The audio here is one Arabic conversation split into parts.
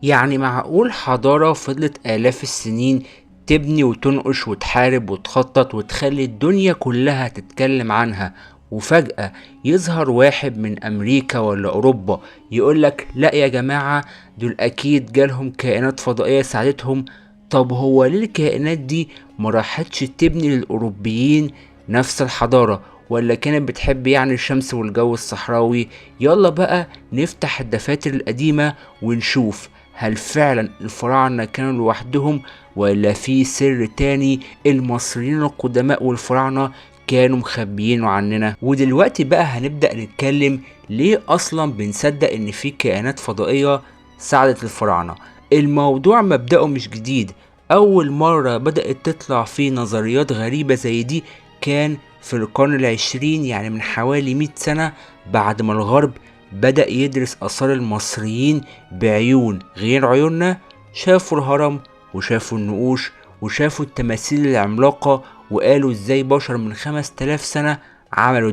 يعني معقول حضارة فضلت آلاف السنين تبني وتنقش وتحارب وتخطط وتخلي الدنيا كلها تتكلم عنها، وفجأة يظهر واحد من أمريكا ولا أوروبا يقولك لأ يا جماعة، دول أكيد جالهم كائنات فضائية ساعدتهم؟ طب هو ليه الكائنات دي مراحتش تبني للأوروبيين نفس الحضارة، ولا كانت بتحب يعني الشمس والجو الصحراوي؟ يلا بقى نفتح الدفاتر القديمة ونشوف هل فعلا الفراعنة كانوا لوحدهم، ولا في سر تاني المصريين القدماء والفراعنة كانوا مخبيينه عننا. ودلوقتي بقى هنبدأ نتكلم ليه أصلا بنصدق إن في كائنات فضائية ساعدت الفراعنة. الموضوع مبدأه مش جديد، أول مرة بدأت تطلع فيه نظريات غريبة زي دي كان في القرن العشرين، يعني من حوالي 100 سنة، بعد ما الغرب بدأ يدرس آثار المصريين بعيون غير عيوننا. شافوا الهرم وشافوا النقوش وشافوا التماثيل العملاقة، وقالوا ازاي بشر من 5000 سنة عملوا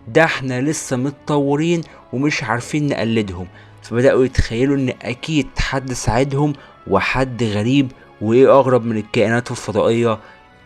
ده احنا لسه متطورين ومش عارفين نقلدهم. فبدأوا يتخيلوا ان اكيد حد ساعدهم وحد غريب. وايه اغرب من الكائنات الفضائية؟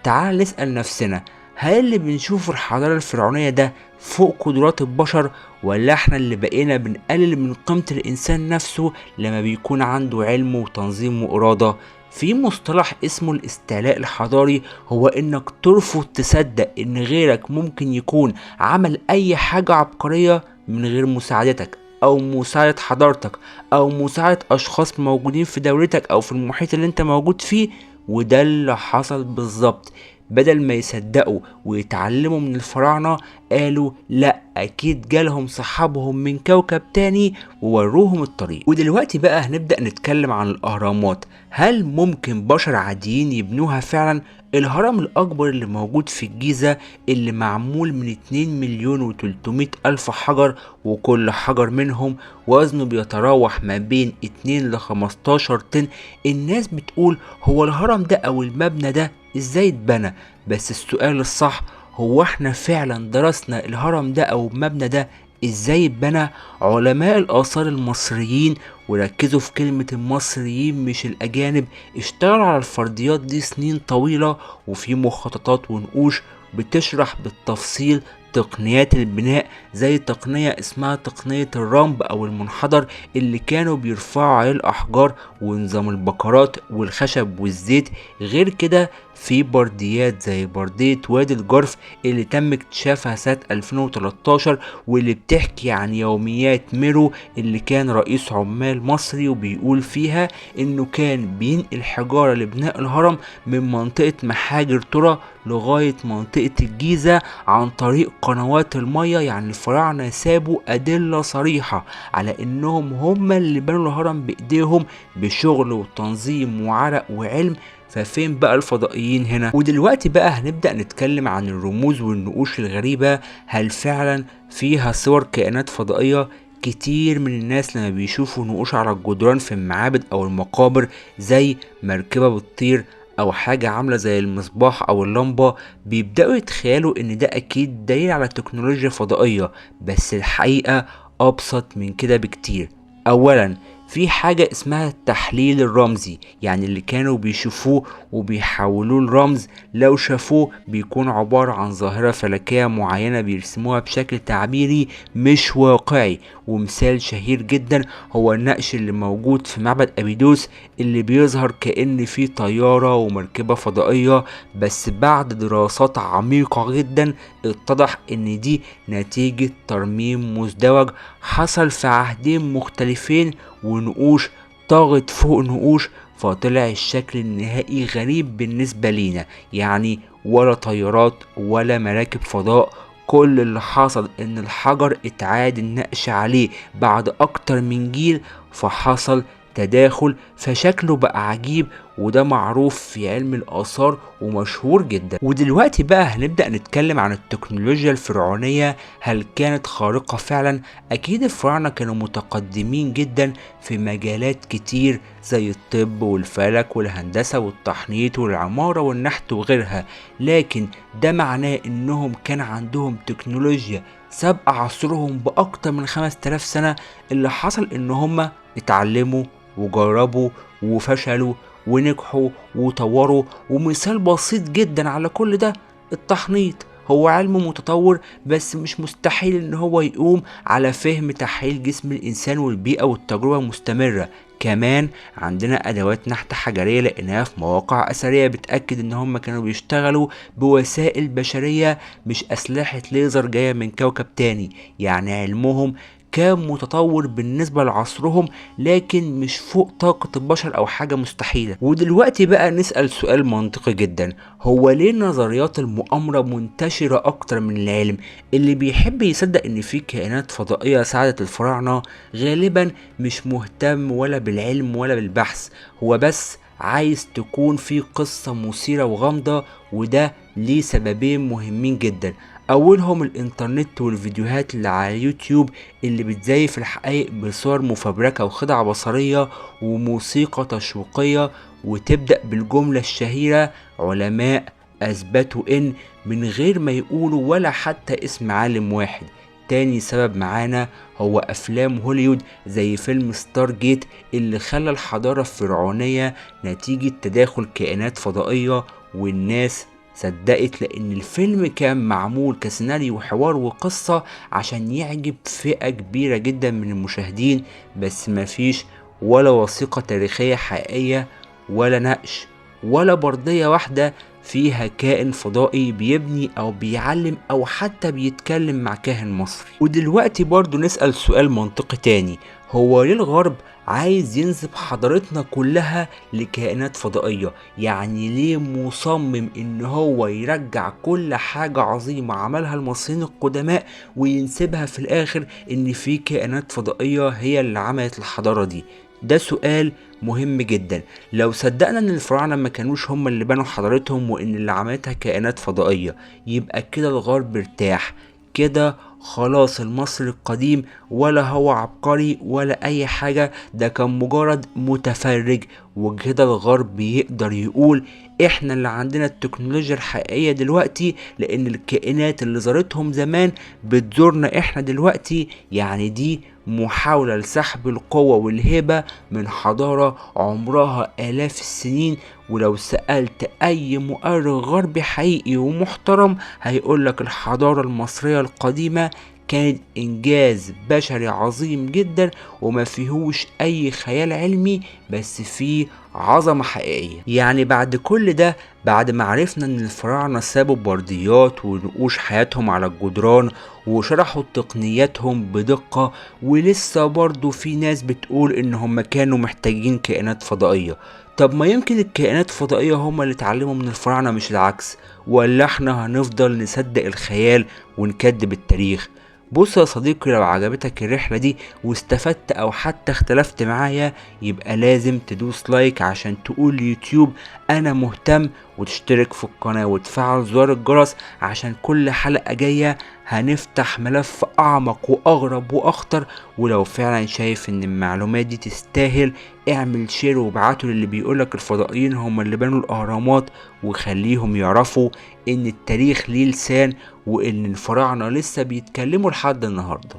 تعال نسأل نفسنا، هل اللي بنشوفه الحضارة الفرعونية ده فوق قدرات البشر، ولا احنا اللي بقينا بنقلل من قيمة الانسان نفسه لما بيكون عنده علم وتنظيم وإرادة؟ في مصطلح اسمه الاستعلاء الحضاري، هو انك ترفض تصدق ان غيرك ممكن يكون عمل اي حاجة عبقرية من غير مساعدتك او مساعدة حضارتك او مساعدة اشخاص موجودين في دولتك او في المحيط اللي انت موجود فيه. وده اللي حصل بالظبط. بدل ما يصدقوا ويتعلموا من الفراعنة، قالوا لا، اكيد جالهم صحابهم من كوكب تاني ووروهم الطريق. ودلوقتي بقى هنبدأ نتكلم عن الاهرامات. هل ممكن بشر عاديين يبنوها فعلا؟ الهرم الاكبر اللي موجود في الجيزة، اللي معمول من 2 مليون و300 الف حجر، وكل حجر منهم وزنه بيتراوح ما بين 2 ل 15 طن. الناس بتقول هو الهرم ده او المبنى ده ازاي اتبنى؟ بس السؤال الصح، هو احنا فعلا درسنا الهرم ده او المبنى ده ازاي اتبنى؟ علماء الاثار المصريين، وركزوا في كلمة المصريين مش الاجانب، اشتغلوا على الفرديات دي سنين طويلة، وفي مخططات ونقوش بتشرح بالتفصيل تقنيات البناء، زي تقنية اسمها تقنية الرمب او المنحدر اللي كانوا بيرفعوا عليه الاحجار، ونظام البكرات والخشب والزيت. غير كده في برديات زي بردية وادي الجرف اللي تم اكتشافها سنة 2013، واللي بتحكي عن يوميات ميرو اللي كان رئيس عمال مصري، وبيقول فيها انه كان بينقل حجارة لبناء الهرم من منطقة محاجر ترى لغاية منطقة الجيزة عن طريق قنوات المية. يعني الفراعنة سابوا أدلة صريحة على انهم هم اللي بنوا الهرم بايديهم بشغل وتنظيم وعرق وعلم. ففين بقى الفضائيين هنا؟ ودلوقتي بقى هنبدأ نتكلم عن الرموز والنقوش الغريبة. هل فعلا فيها صور كائنات فضائية؟ كتير من الناس لما بيشوفوا نقوش على الجدران في المعابد او المقابر، زي مركبة بتطير او حاجة عاملة زي المصباح او اللمبة، بيبدأوا يتخيلوا ان ده اكيد دليل على تكنولوجيا فضائية. بس الحقيقة ابسط من كده بكتير. اولا، في حاجة اسمها التحليل الرمزي، يعني اللي كانوا بيشوفوه وبيحولوه لرمز، لو شافوه بيكون عبارة عن ظاهرة فلكية معينة بيرسموها بشكل تعبيري مش واقعي. ومثال شهير جدا هو النقش اللي موجود في معبد أبيدوس، اللي بيظهر كأن فيه طيارة ومركبة فضائية، بس بعد دراسات عميقة جدا اتضح ان دي نتيجة ترميم مزدوج حصل في عهدين مختلفين، ونقوش طاغت فوق نقوش، فطلع الشكل النهائي غريب بالنسبة لينا. يعني ولا طيارات ولا مراكب فضاء، كل اللي حصل ان الحجر اتعاد النقش عليه بعد اكتر من جيل، فحصل تداخل فشكله بقى عجيب. وده معروف في علم الآثار ومشهور جدا. ودلوقتي بقى هنبدأ نتكلم عن التكنولوجيا الفرعونية. هل كانت خارقة فعلا؟ أكيد الفراعنة كانوا متقدمين جدا في مجالات كتير زي الطب والفلك والهندسة والتحنيط والعمارة والنحت وغيرها، لكن ده معناه انهم كان عندهم تكنولوجيا سابقة عصرهم بأكتر من 5000 سنة؟ اللي حصل ان هم اتعلموا وجربوا وفشلوا ونجحوا وطوروا. ومثال بسيط جدا على كل ده التحنيط. هو علم متطور بس مش مستحيل ان هو يقوم على فهم تحليل جسم الانسان والبيئة والتجربة مستمرة. كمان عندنا ادوات نحت حجرية لقيناها في مواقع اثرية بتأكد ان هم كانوا بيشتغلوا بوسائل بشرية مش اسلحة ليزر جاية من كوكب تاني. يعني علمهم كان متطور بالنسبة لعصرهم لكن مش فوق طاقة البشر او حاجة مستحيلة. ودلوقتي بقى نسأل سؤال منطقي جدا، هو ليه نظريات المؤامرة منتشرة اكتر من العلم؟ اللي بيحب يصدق ان في كائنات فضائية ساعدت الفراعنة غالبا مش مهتم ولا بالعلم ولا بالبحث، هو بس عايز تكون في قصة مثيرة وغامضة. وده ليه سببين مهمين جدا، اولهم الانترنت والفيديوهات اللي على اليوتيوب اللي بتزيف الحقائق بصور مفبركة وخدع بصرية وموسيقى تشويقية، وتبدأ بالجملة الشهيرة علماء اثبتوا ان، من غير ما يقولوا ولا حتى اسم عالم واحد. تاني سبب معانا هو افلام هوليوود زي فيلم ستار جيت اللي خلى الحضارة الفرعونية نتيجة تداخل كائنات فضائية، والناس صدقت لان الفيلم كان معمول كسيناريو وحوار وقصة عشان يعجب فئة كبيرة جدا من المشاهدين، بس مفيش ولا وثيقة تاريخية حقيقية ولا نقش ولا بردية واحدة فيها كائن فضائي بيبني او بيعلم او حتى بيتكلم مع كاهن مصري. ودلوقتي برضو نسأل سؤال منطقي تاني، هو ليه الغرب عايز ينسب حضارتنا كلها لكائنات فضائية؟ يعني ليه مصمم ان هو يرجع كل حاجة عظيمة عملها المصريين القدماء وينسبها في الاخر ان في كائنات فضائية هي اللي عملت الحضارة دي؟ ده سؤال مهم جدا. لو صدقنا ان الفراعنة ما كانوش هم اللي بنوا حضارتهم وان اللي عملتها كائنات فضائية، يبقى كده الغرب ارتاح. كده خلاص المصري القديم ولا هو عبقري ولا اي حاجة، ده كان مجرد متفرج. وكده الغرب يقدر يقول احنا اللي عندنا التكنولوجيا الحقيقية دلوقتي لان الكائنات اللي زارتهم زمان بتزورنا احنا دلوقتي. يعني دي محاولة لسحب القوة والهبة من حضارة عمرها آلاف السنين. ولو سألت أي مؤرخ غربي حقيقي ومحترم هيقولك الحضارة المصرية القديمة كانت إنجاز بشري عظيم جدا وما فيهوش أي خيال علمي، بس فيه عظمة حقيقية. يعني بعد كل ده، بعد ما عرفنا ان الفراعنة سابوا برديات ونقوش حياتهم على الجدران وشرحوا تقنياتهم بدقة، ولسه برضو في ناس بتقول انهم كانوا محتاجين كائنات فضائية. طب ما يمكن الكائنات الفضائية هما اللي اتعلموا من الفراعنة مش العكس؟ ولا احنا هنفضل نصدق الخيال ونكذب التاريخ؟ بص يا صديقي، لو عجبتك الرحلة دي واستفدت او حتى اختلفت معايا، يبقى لازم تدوس لايك عشان تقول ليوتيوب انا مهتم، وتشترك في القناة وتفعل زر الجرس عشان كل حلقة جاية هنفتح ملف اعمق واغرب واخطر. ولو فعلا شايف ان المعلومات دي تستاهل، اعمل شير وابعته للي بيقولك الفضائيين هم اللي بنوا الاهرامات، وخليهم يعرفوا ان التاريخ ليه لسان وان الفراعنة لسه بيتكلموا لحد النهاردة.